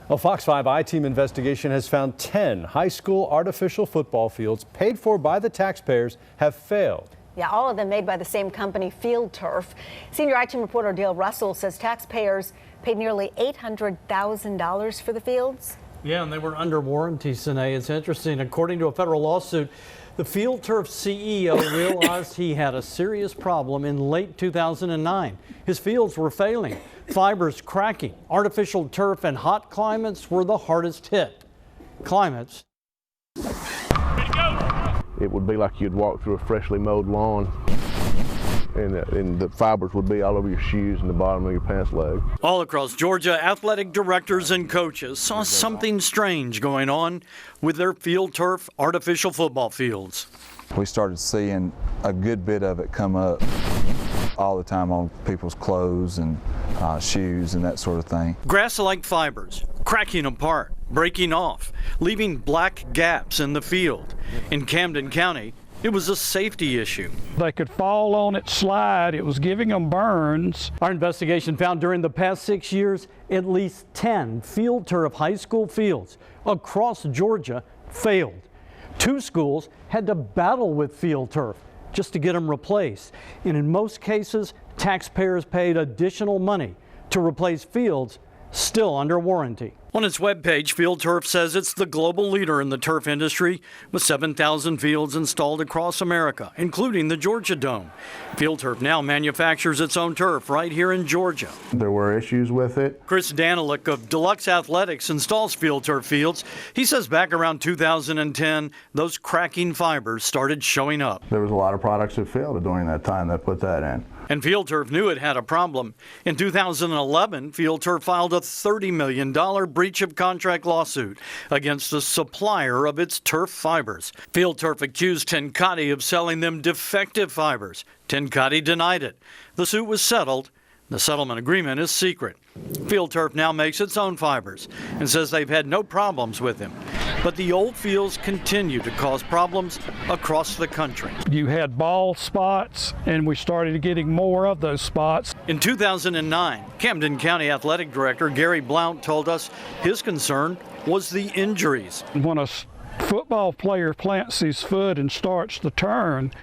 A Fox 5 I-Team investigation has found 10 high school artificial football fields paid for by the taxpayers have failed. Yeah, all of them made by the same company, FieldTurf. Senior I-Team reporter Dale Russell says taxpayers paid nearly $800,000 for the fields. Yeah, and they were under warranty, Sine. It's interesting. According to a federal lawsuit, the FieldTurf CEO realized he had a serious problem in late 2009. His fields were failing, fibers cracking. Artificial turf and hot climates were the hardest hit. Climates. It would be like you'd walk through a freshly mowed lawn, and the fibers would be all over your shoes and the bottom of your pants leg. All across Georgia, athletic directors and coaches saw something strange going on with their FieldTurf artificial football fields. We started seeing a good bit of it come up all the time on people's clothes and shoes and that sort of thing. Grass-like fibers cracking apart, breaking off, leaving black gaps in the field. In Camden County, it was a safety issue. They could fall on it, slide. It was giving them burns. Our investigation found during the past 6 years, at least 10 FieldTurf high school fields across Georgia failed. 2 schools had to battle with FieldTurf just to get them replaced. And in most cases, taxpayers paid additional money to replace fields still under warranty. On its webpage, FieldTurf says it's the global leader in the turf industry with 7,000 fields installed across America, including the Georgia Dome. FieldTurf now manufactures its own turf right here in Georgia. There were issues with it. Chris Danilick of Deluxe Athletics installs FieldTurf fields. He says back around 2010, those cracking fibers started showing up. There was a lot of products that failed during that time that put that in. And FieldTurf knew it had a problem. In 2011, FieldTurf filed a $30 million breach of contract lawsuit against the supplier of its turf fibers. FieldTurf accused Tenkati of selling them defective fibers. Tenkati denied it. The suit was settled. The settlement agreement is secret. FieldTurf now makes its own fibers and says they've had no problems with them. But the old fields continue to cause problems across the country. You had bald spots, and we started getting more of those spots. In 2009, Camden County Athletic Director Gary Blount told us his concern was the injuries. When a football player plants his foot and starts to turn,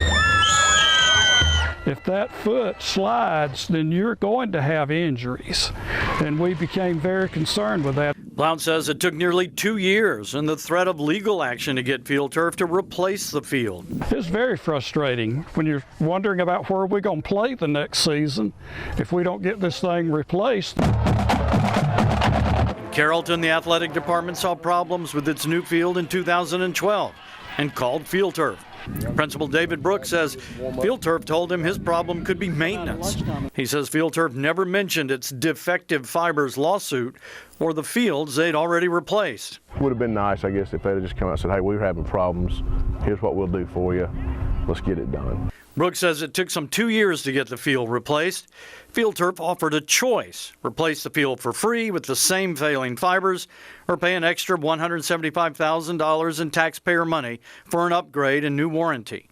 if that foot slides, then you're going to have injuries. And we became very concerned with that. Blount says it took nearly 2 years and the threat of legal action to get FieldTurf to replace the field. It's very frustrating when you're wondering about where we're going to play the next season if we don't get this thing replaced. In Carrollton, the athletic department saw problems with its new field in 2012 and called FieldTurf. Principal David Brooks says FieldTurf told him his problem could be maintenance. He says FieldTurf never mentioned its defective fibers lawsuit or the fields they'd already replaced. It would have been nice, I guess, if they'd have just come out and said, hey, we're having problems. Here's what we'll do for you. Let's get it done. Brooks says it took some 2 years to get the field replaced. FieldTurf offered a choice: replace the field for free with the same failing fibers, or pay an extra $175,000 in taxpayer money for an upgrade and new warranty.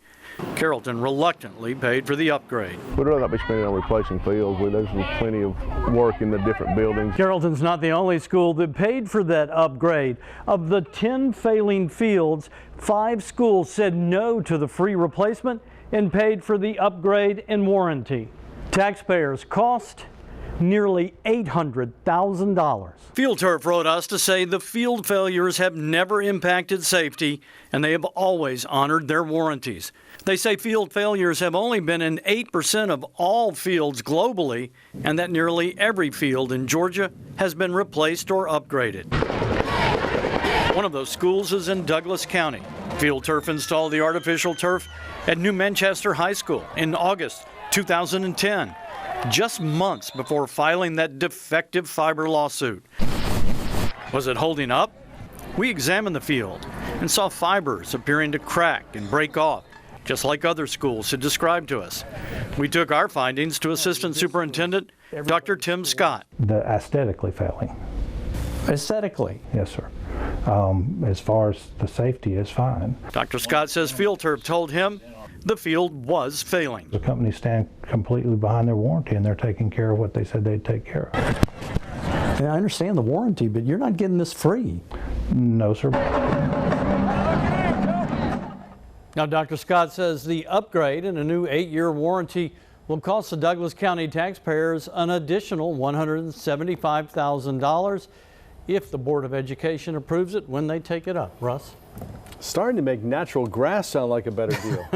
Carrollton reluctantly paid for the upgrade. We'd rather not be spending on replacing fields. There's plenty of work in the different buildings. Carrollton's not the only school that paid for that upgrade. Of the 10 failing fields, 5 schools said no to the free replacement and paid for the upgrade and warranty. Taxpayers cost nearly $800,000. FieldTurf wrote us to say the field failures have never impacted safety and they have always honored their warranties. They say field failures have only been in 8% of all fields globally and that nearly every field in Georgia has been replaced or upgraded. One of those schools is in Douglas County. FieldTurf installed the artificial turf at New Manchester High School in August 2010, just months before filing that defective fiber lawsuit. Was it holding up? We examined the field and saw fibers appearing to crack and break off, just like other schools had described to us. We took our findings to Assistant Superintendent Dr. Tim Scott. The aesthetically failing. Aesthetically? Yes, sir. As far as the safety is fine. Dr. Scott says FieldTurf told him the field was failing. The companies stand completely behind their warranty and they're taking care of what they said they'd take care of. And I understand the warranty, but you're not getting this free. No, sir. Now, Dr. Scott says the upgrade and a new 8-year warranty will cost the Douglas County taxpayers an additional $175,000 if the Board of Education approves it when they take it up. Russ? Starting to make natural grass sound like a better deal.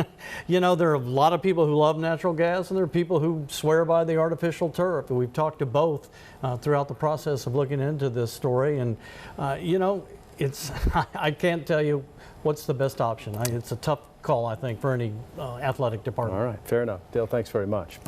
You know, there are a lot of people who love natural gas, and there are people who swear by the artificial turf. And we've talked to both throughout the process of looking into this story. And, you know, I can't tell you what's the best option. It's a tough call, I think, for any athletic department. All right, fair enough. Dale, thanks very much.